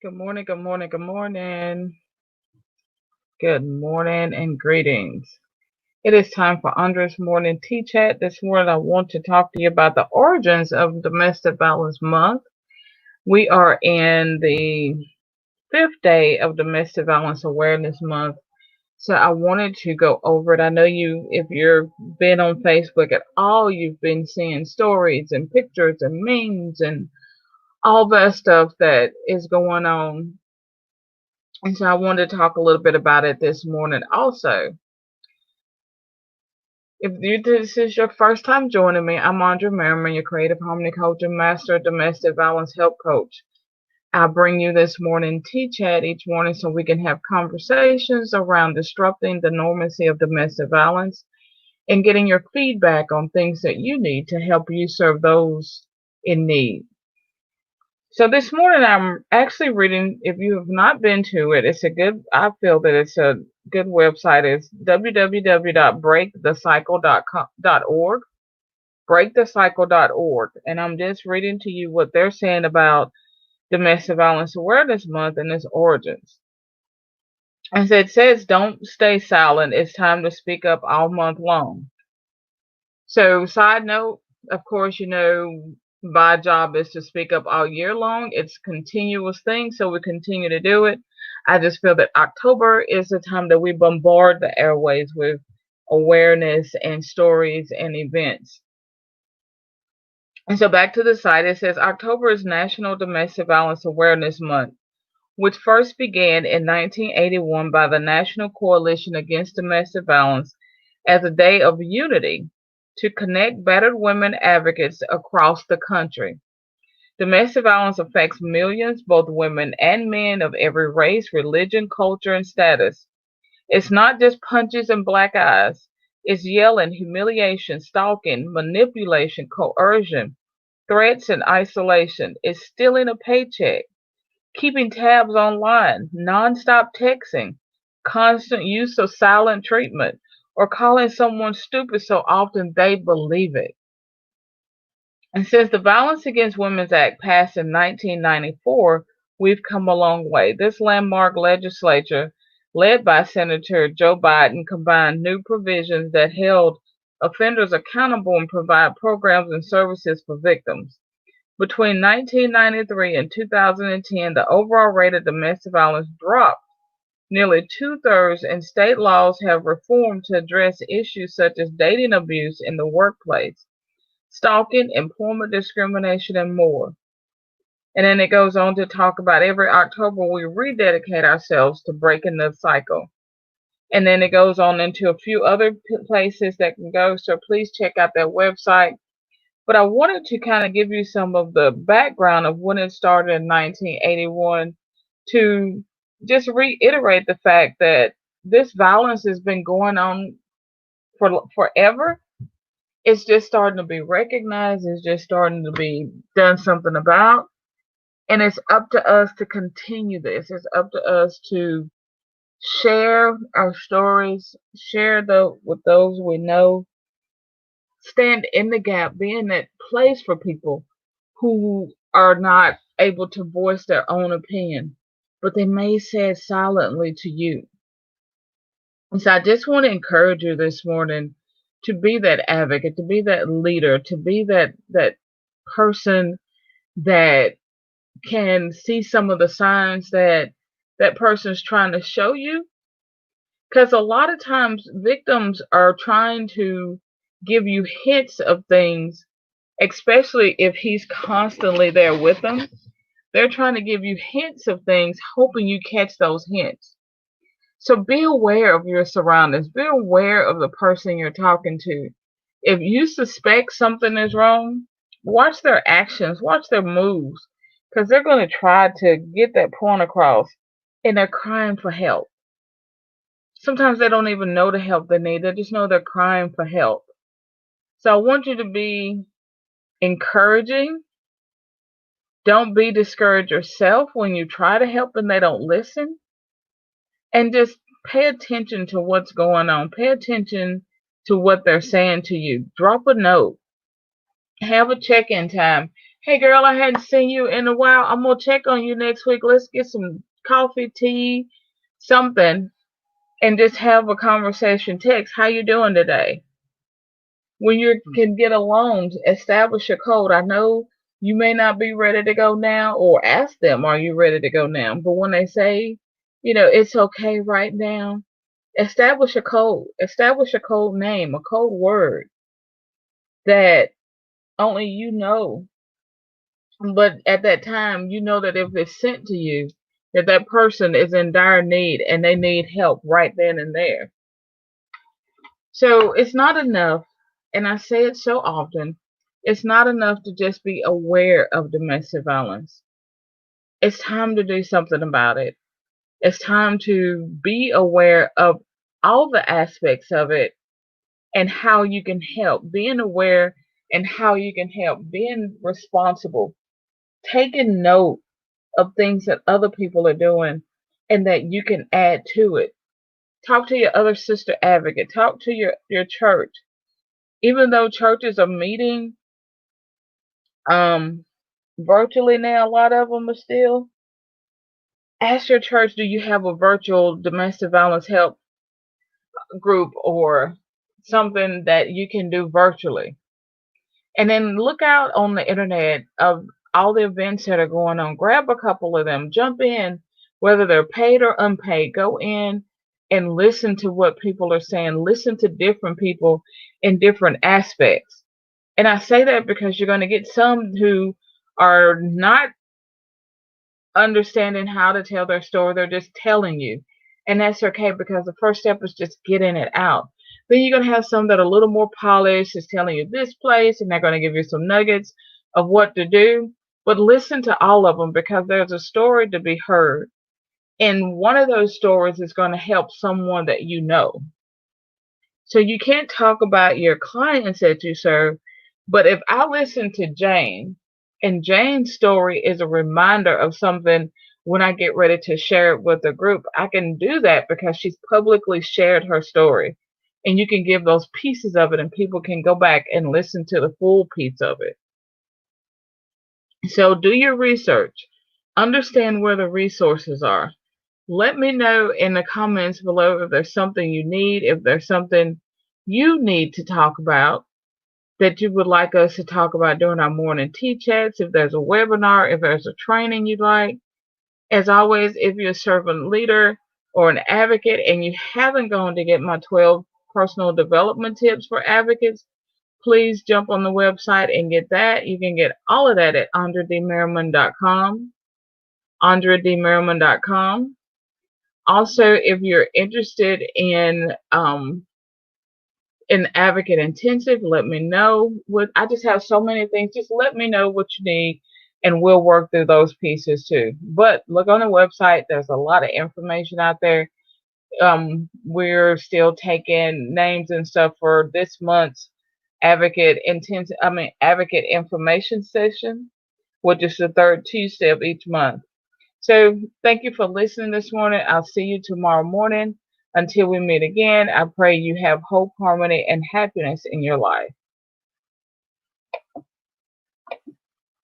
Good morning, good morning, good morning. Good morning and greetings. It is time for Andrea's Morning Tea Chat. This morning I want to talk to you about the origins of Domestic Violence Month. We are in the fifth day of Domestic Violence Awareness Month. So I wanted to go over it. I know if you've been on Facebook at all, you've been seeing stories and pictures and memes and all that stuff that is going on. And so I wanted to talk a little bit about it this morning also. This is your first time joining me, I'm Andrea Merriman, your creative harmony coach and master domestic violence help coach. I bring you this morning tea chat each morning so we can have conversations around disrupting the normalcy of domestic violence and getting your feedback on things that you need to help you serve those in need. So this morning I'm actually reading, if you have not been to it, I feel that it's a good website. It's www.breakthecycle.org, breakthecycle.org. And I'm just reading to you what they're saying about Domestic Violence Awareness Month and its origins. As it says, don't stay silent. It's time to speak up all month long. So side note, of course, my job is to speak up all year long. It's a continuous thing, so we continue to do it. I just feel that October is the time that we bombard the airways with awareness and stories and events. And so back to the site, it says October is National Domestic Violence Awareness Month, which first began in 1981 by the National Coalition Against Domestic Violence as a day of unity to connect battered women advocates across the country. Domestic violence affects millions, both women and men of every race, religion, culture, and status. It's not just punches and black eyes. It's yelling, humiliation, stalking, manipulation, coercion, threats, and isolation. It's stealing a paycheck, keeping tabs online, nonstop texting, constant use of silent treatment, or calling someone stupid so often they believe it. And since the Violence Against Women's Act passed in 1994, we've come a long way. This landmark legislature, led by Senator Joe Biden, combined new provisions that held offenders accountable and provide programs and services for victims. Between 1993 and 2010, the overall rate of domestic violence dropped nearly two-thirds, and state laws have reformed to address issues such as dating abuse in the workplace, stalking, employment discrimination, and more. And then it goes on to talk about every October we rededicate ourselves to breaking the cycle. And then it goes on into a few other places that can go, so please check out that website. But I wanted to kind of give you some of the background of when it started in 1981 to just reiterate the fact that this violence has been going on for forever. It's just starting to be recognized. It's just starting to be done something about. And it's up to us to continue this. It's up to us to share our stories, share with those we know, stand in the gap, be in that place for people who are not able to voice their own opinion, but they may say it silently to you. And so I just want to encourage you this morning to be that advocate, to be that leader, to be that person that can see some of the signs that that person is trying to show you. Because a lot of times victims are trying to give you hints of things, especially if he's constantly there with them. They're trying to give you hints of things, hoping you catch those hints. So be aware of your surroundings. Be aware of the person you're talking to. If you suspect something is wrong, watch their actions, watch their moves, because they're going to try to get that point across, and they're crying for help. Sometimes they don't even know the help they need. They just know they're crying for help. So I want you to be encouraging. Don't be discouraged yourself when you try to help and they don't listen. And just pay attention to what's going on. Pay attention to what they're saying to you. Drop a note. Have a check-in time. Hey girl, I hadn't seen you in a while. I'm gonna check on you next week. Let's get some coffee, tea, something, and just have a conversation. Text, how you doing today? When you can get alone, establish a code. I know you may not be ready to go now, or ask them, are you ready to go now? But when they say, it's okay right now, establish a code. Establish a code name, a code word that only you know. But at that time, you know that if it's sent to you, that that person is in dire need and they need help right then and there. So it's not enough, and I say it so often, it's not enough to just be aware of domestic violence. It's time to do something about it. It's time to be aware of all the aspects of it and how you can help. Being aware and how you can help. Being responsible. Taking note of things that other people are doing and that you can add to it. Talk to your other sister advocate. Talk to your church. Even though churches are meeting um, virtually now, a lot of them are still. Ask your church, do you have a virtual domestic violence help group or something that you can do virtually? And then look out on the internet of all the events that are going on. Grab a couple of them, jump in, whether they're paid or unpaid. Go in and listen to what people are saying. Listen to different people in different aspects. And I say that because you're going to get some who are not understanding how to tell their story. They're just telling you. And that's okay because the first step is just getting it out. Then you're going to have some that are a little more polished, is telling you this place, and they're going to give you some nuggets of what to do. But listen to all of them because there's a story to be heard. And one of those stories is going to help someone that you know. So you can't talk about your clients that you serve, but if I listen to Jane, and Jane's story is a reminder of something when I get ready to share it with the group, I can do that because she's publicly shared her story. And you can give those pieces of it, and people can go back and listen to the full piece of it. So do your research. Understand where the resources are. Let me know in the comments below if there's something you need, if there's something you need to talk about that you would like us to talk about during our morning tea chats, if there's a webinar, if there's a training you'd like. As always, if you're a servant leader or an advocate and you haven't gone to get my 12 personal development tips for advocates, please jump on the website and get that. You can get all of that at AndreaDMerriman.com, AndreaDMerriman.com. Also, if you're interested in an advocate intensive, let me know. I just have so many things. Just let me know what you need, and we'll work through those pieces too. But look on the website. There's a lot of information out there. We're still taking names and stuff for this month's advocate information session, which is the third Tuesday of each month. So thank you for listening this morning. I'll see you tomorrow morning. Until we meet again, I pray you have hope, harmony, and happiness in your life.